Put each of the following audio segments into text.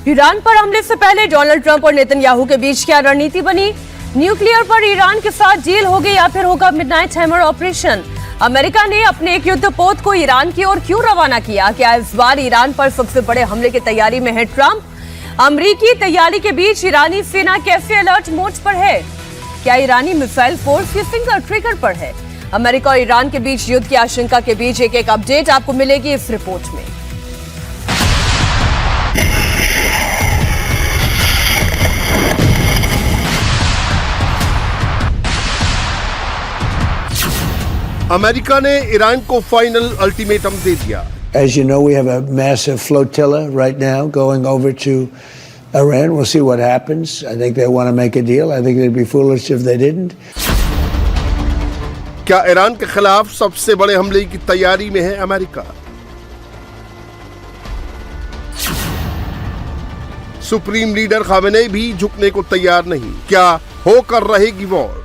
Iran पर हमले से पहले डोनाल्ड ट्रंप और नेतन्याहू के बीच क्या रणनीति बनी? न्यूक्लियर पर ईरान के साथ डील होगी या फिर होगा मिडनाइट हैमर ऑपरेशन? अमेरिका ने अपने एक युद्धपोत को ईरान की ओर क्यों रवाना किया? क्या इस बार ईरान पर सबसे बड़े हमले की तैयारी में है ट्रंप? अमेरिकी तैयारी के बीच ईरानी सेना कैसे अलर्ट मोड पर है? क्या ईरानी मिसाइल फोर्स की सिंगल ट्रिगर पर है? अमेरिका और ईरान के बीच युद्ध की आशंका के बीच एक अपडेट आपको मिलेगी इस रिपोर्ट में। अमेरिका ने ईरान को फाइनल अल्टीमेटम दे दिया। As you know, we have a massive flotilla right now going over to Iran. We'll see what happens. I think they want to make a deal. I think they'd be foolish if they didn't. क्या Iran के खिलाफ सबसे बड़े हमले की तैयारी में है अमेरिका? सुप्रीम लीडर खामेनेई भी झुकने को तैयार नहीं। क्या होकर रहेगी वॉर?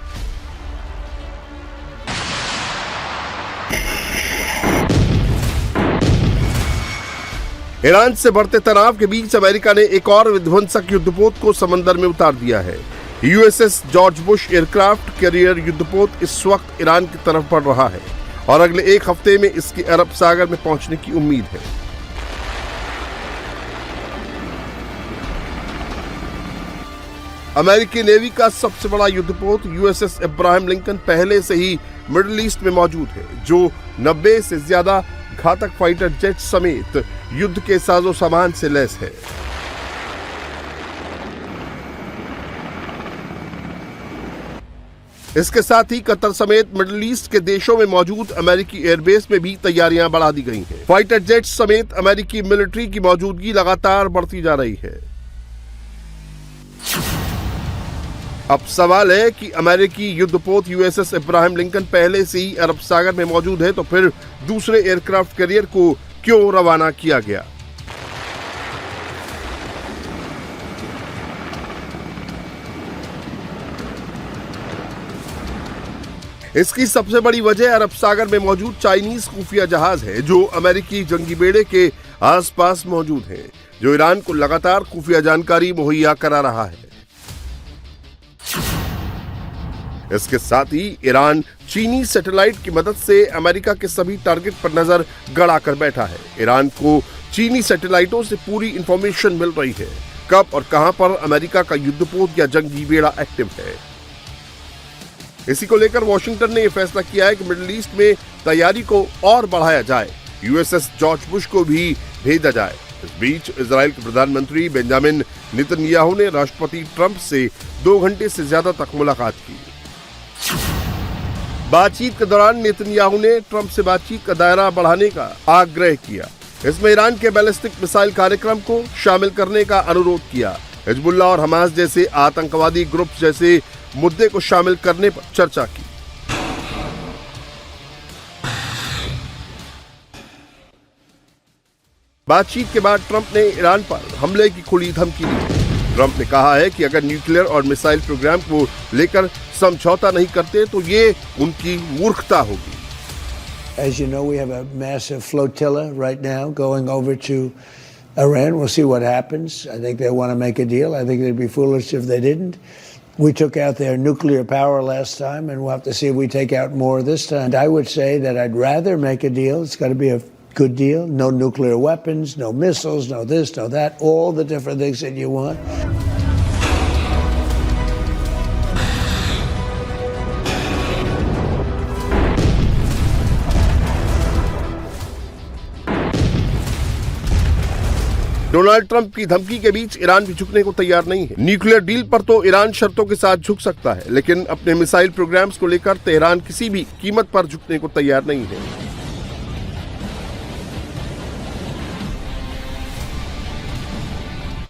ईरान से बढ़ते तनाव के बीच अमेरिका ने एक और विध्वंसक युद्धपोत को समंदर में उतार दिया है। USS George Bush aircraft carrier युद्धपोत इस वक्त ईरान की तरफ बढ़ रहा है और अगले एक हफ्ते में इसके अरब सागर में पहुंचने की उम्मीद है। अमेरिकी नेवी का सबसे बड़ा युद्धपोत यूएसएस इब्राहिम लिंकन पहले से ही मिडिल ईस्ट में मौजूद है, जो 90 से ज्यादा घातक फाइटर जेट समेत युद्ध के साजो सामान से लैस है। इसके साथ ही कतर समेत मिडिल ईस्ट के देशों में मौजूद अमेरिकी एयरबेस में भी तैयारियां बढ़ा दी गई हैं। फाइटर जेट समेत अमेरिकी मिलिट्री की मौजूदगी लगातार बढ़ती जा रही है। अब सवाल है कि अमेरिकी युद्धपोत यूएसएस इब्राहिम लिंकन पहले से ही अरब सागर में मौजूद है, तो फिर दूसरे एयरक्राफ्ट कैरियर को क्यों रवाना किया गया? इसकी सबसे बड़ी वजह अरब सागर में मौजूद चाइनीज खुफिया जहाज है, जो अमेरिकी जंगी बेड़े के आसपास मौजूद है, जो ईरान को लगातार खुफिया जानकारी मुहैया करा रहा है। इसके साथ ही ईरान चीनी सैटेलाइट की मदद से अमेरिका के सभी टारगेट पर नजर गड़ा कर बैठा है। ईरान को चीनी सैटेलाइटों से पूरी इंफॉर्मेशन मिल रही है, कब और कहां पर अमेरिका का युद्धपोत या जंगी बेड़ा एक्टिव है। इसी को लेकर वॉशिंगटन ने यह फैसला किया है कि मिडिल ईस्ट में तैयारी को और बढ़ाया जाए, यूएसएस जॉर्ज बुश को भी भेजा जाए। इस बीच इजराइल के प्रधानमंत्री बेंजामिन नेतन्याहू ने राष्ट्रपति ट्रंप से 2 घंटे से ज्यादा तक मुलाकात की। बातचीत के दौरान नेतन्याहू ने ट्रंप से बातचीत का दायरा बढ़ाने का आग्रह किया। इसमें ईरान के बैलिस्टिक मिसाइल कार्यक्रम को शामिल करने का अनुरोध किया। हिजबुल्लाह और हमास जैसे आतंकवादी ग्रुप जैसे मुद्दे को शामिल करने पर चर्चा की। बातचीत के बाद ट्रंप ने ईरान पर हमले की खुली धमकी दी। ट्रंप ने कहा है कि अगर न्यूक्लियर और मिसाइल प्रोग्राम को लेकर समझौता नहीं करते तो ये उनकी मूर्खता होगी। As you know, we have a massive flotilla right now going over to Iran. We'll see what happens. I think they want to make a deal. I think they'd be foolish if they didn't. We took out their nuclear power last time, and we'll have to see if we take out more this time. And I would say that I'd rather make a deal. It's got to be a good deal. No nuclear weapons, no missiles, no this, no that, all the different things that you want. Donald Trump की धमकी के बीच Iran भी झुकने को तैयार नहीं है। Nuclear deal पर तो ईरान शर्तों के साथ झुक सकता है, लेकिन अपने मिसाइल प्रोग्राम्स को लेकर तेहरान किसी भी कीमत पर झुकने को तैयार नहीं है।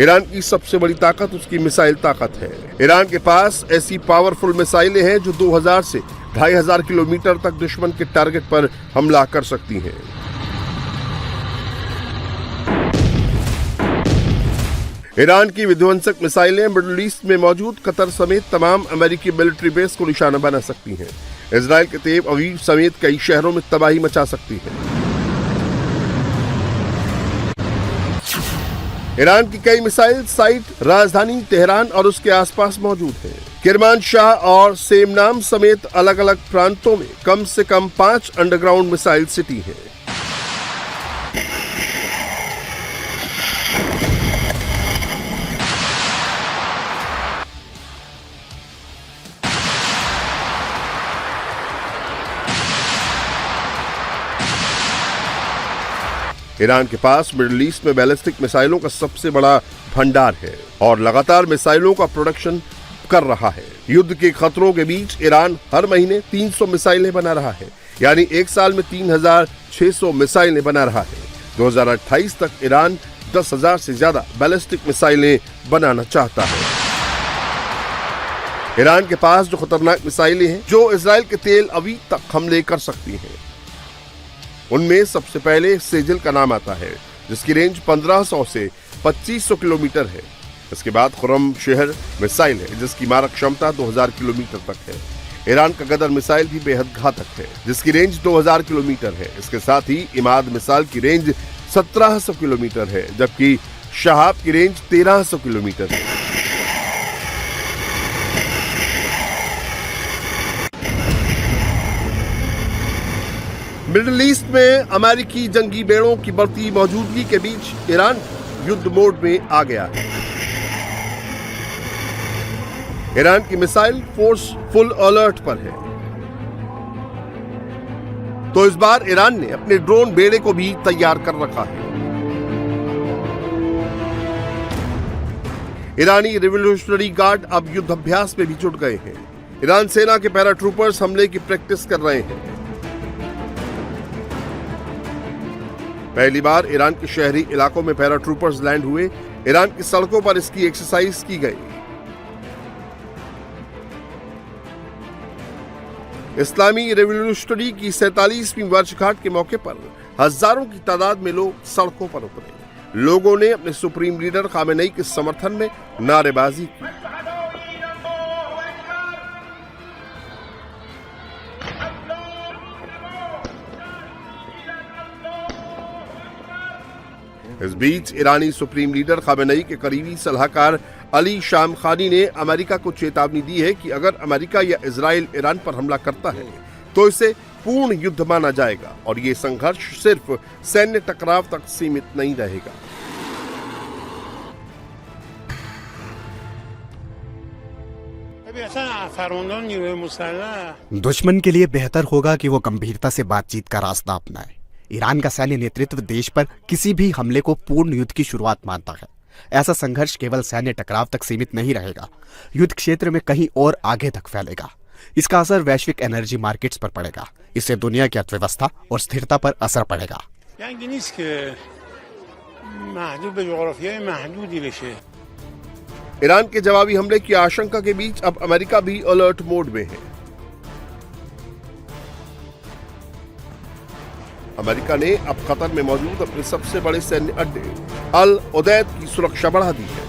ईरान की सबसे बड़ी ताकत उसकी मिसाइल ताकत है। ईरान के पास ऐसी पावरफुल मिसाइलें हैं जो 2000 से 2500 किलोमीटर तक दुश्मन के टारगेट पर हमला कर सकती हैं। ईरान की विध्वंसक मिसाइलें मिडिल ईस्ट में मौजूद कतर समेत तमाम अमेरिकी मिलिट्री बेस को निशाना बना सकती हैं। इजराइल के तेल अवीव समेत कई शहरों में तबाही मचा सकती हैं। ईरान की कई मिसाइल साइट राजधानी तेहरान और उसके आसपास मौजूद है। किरमानशाह और सेमनाम समेत अलग अलग प्रांतों में कम से कम 5 अंडरग्राउंड मिसाइल सिटी हैं। ईरान के पास मिडिल ईस्ट में बैलिस्टिक मिसाइलों का सबसे बड़ा भंडार है और लगातार मिसाइलों का प्रोडक्शन कर रहा है। युद्ध के खतरों के बीच ईरान हर महीने 300 मिसाइलें बना रहा है, यानी एक साल में 3600 मिसाइलें बना रहा है। 2028 तक ईरान 10,000 से ज्यादा बैलिस्टिक मिसाइलें बनाना चाहता है। ईरान के पास जो खतरनाक मिसाइलें हैं जो इजराइल के तेल अवीव तक हमले कर सकती हैं, उनमें सबसे पहले सेजल का नाम आता है, जिसकी रेंज 1500 से 2500 किलोमीटर है। इसके बाद खुरम शहर मिसाइल है, जिसकी मारक क्षमता 2000 किलोमीटर तक है। ईरान का गदर मिसाइल भी बेहद घातक है, जिसकी रेंज 2000 किलोमीटर है। इसके साथ ही इमाद मिसाइल की रेंज 1700 किलोमीटर है, जबकि शहाब की रेंज 1300 किलोमीटर है। मिडिल ईस्ट में अमेरिकी जंगी बेड़ों की बढ़ती मौजूदगी के बीच ईरान युद्ध मोड में आ गया है। ईरान की मिसाइल फोर्स फुल अलर्ट पर है, तो इस बार ईरान ने अपने ड्रोन बेड़े को भी तैयार कर रखा है। ईरानी रिवॉल्यूशनरी गार्ड अब युद्धाभ्यास में भी जुट गए हैं। ईरान सेना के पैराट्रूपर्स हमले की प्रैक्टिस कर रहे हैं। पहली बार ईरान के शहरी इलाकों में पैराट्रूपर्स लैंड हुए। ईरान की सड़कों पर इसकी एक्सरसाइज की गई। इस्लामी रिवॉल्यूशनरी की 47वीं वर्षगांठ के मौके पर हजारों की तादाद में लोग सड़कों पर उतरे। लोगों ने अपने सुप्रीम लीडर खामेनेई के समर्थन में नारेबाजी की। इस बीच ईरानी सुप्रीम लीडर खामेनेई के करीबी सलाहकार अली शामखानी ने अमेरिका को चेतावनी दी है कि अगर अमेरिका या इजराइल ईरान पर हमला करता है तो इसे पूर्ण युद्ध माना जाएगा और ये संघर्ष सिर्फ सैन्य टकराव तक सीमित नहीं रहेगा। दुश्मन के लिए बेहतर होगा कि वो गंभीरता से बातचीत का रास्ता अपनाए। ईरान का सैन्य नेतृत्व देश पर किसी भी हमले को पूर्ण युद्ध की शुरुआत मानता है। ऐसा संघर्ष केवल सैन्य टकराव तक सीमित नहीं रहेगा, युद्ध क्षेत्र में कहीं और आगे तक फैलेगा। इसका असर वैश्विक एनर्जी मार्केट्स पर पड़ेगा। इससे दुनिया की अर्थव्यवस्था और स्थिरता पर असर पड़ेगा। ईरान के जवाबी हमले की आशंका के बीच अब अमेरिका भी अलर्ट मोड में है। अमेरिका ने अब कतर में मौजूद अपने सबसे बड़े सैन्य अड्डे अल उदैद की सुरक्षा बढ़ा दी है।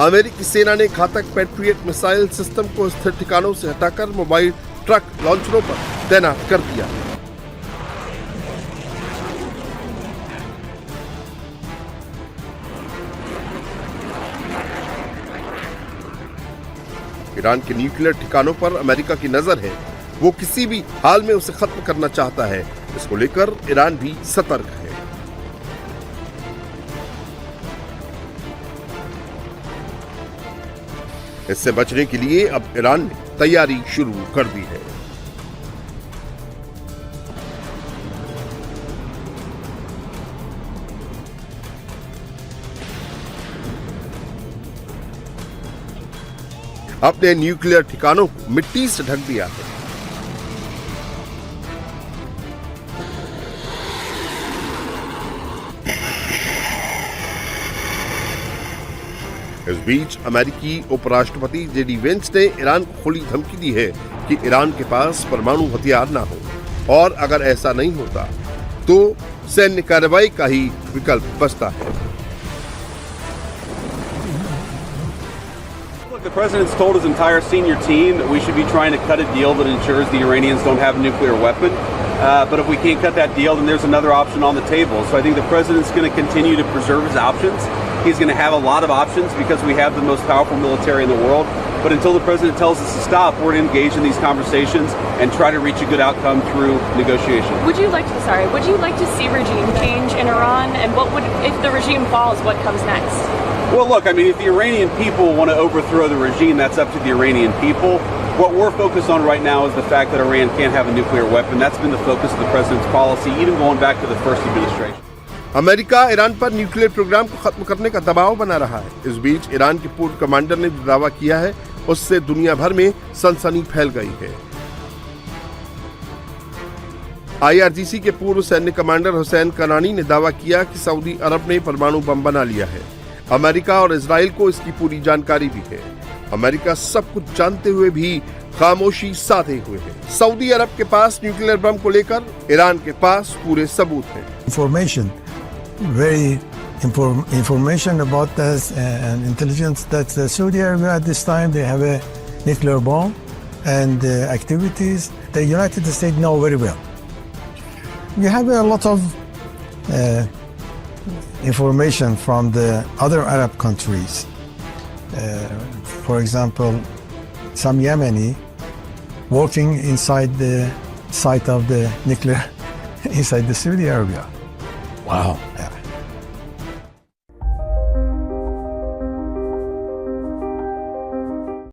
अमेरिकी सेना ने घातक पैट्रियट मिसाइल सिस्टम को स्थिर ठिकानों से हटाकर मोबाइल ट्रक लॉन्चरों पर तैनात कर दिया है। ईरान के न्यूक्लियर ठिकानों पर अमेरिका की नजर है। वो किसी भी हाल में उसे खत्म करना चाहता है। इसको लेकर ईरान भी सतर्क है। इससे बचने के लिए अब ईरान ने तैयारी शुरू कर दी है। अपने न्यूक्लियर ठिकानों को मिट्टी से ढक दिया है। इस बीच अमेरिकी उपराष्ट्रपति जेडी वेंस ने ईरान को खुली धमकी दी है कि ईरान के पास परमाणु हथियार ना हो, और अगर ऐसा नहीं होता तो सैन्य कार्रवाई का ही विकल्प बचता है। The president's told his entire senior team that we should be trying to cut a deal that ensures the Iranians don't have a nuclear weapon. But if we can't cut that deal, then there's another option on the table. So I think the president's going to continue to preserve his options. He's going to have a lot of options because we have the most powerful military in the world. But until the president tells us to stop, we're going to engage in these conversations and try to reach a good outcome through negotiation. Would you like to see regime change in Iran? And what would, if the regime falls, what comes next? Well, look, I mean, if the Iranian people want to overthrow the regime, that's up to the Iranian people. What we're focused on right now is the fact that Iran can't have a nuclear weapon. That's been the focus of the president's policy, even going back to the first administration. America Iran पर nuclear programme को खत्म करने का दबाव बना रहा है। इस बीच ईरान के पूर्व कमांडर ने जो दावा किया है, उससे दुनिया भर में सनसनी फैल गई है। IRGC के पूर्व सैन्य कमांडर हुसैन करानी ने दावा किया कि सऊदी अरब ने परमाणु बम बना लिया है। अमेरिका और इजराइल को इसकी पूरी जानकारी भी है। अमेरिका सब कुछ जानते हुए भी खामोशी साधे हुए है। सऊदी अरब के पास न्यूक्लियर बम को लेकर ईरान के पास पूरे सबूत हैं। Information about this and intelligence that Saudi Arabia at this time they have a nuclear bomb and activities the United States know very well. We have a lot of information from the other Arab countries. For example, some Yemeni working inside the site of the nuclear inside the Saudi Arabia. Wow.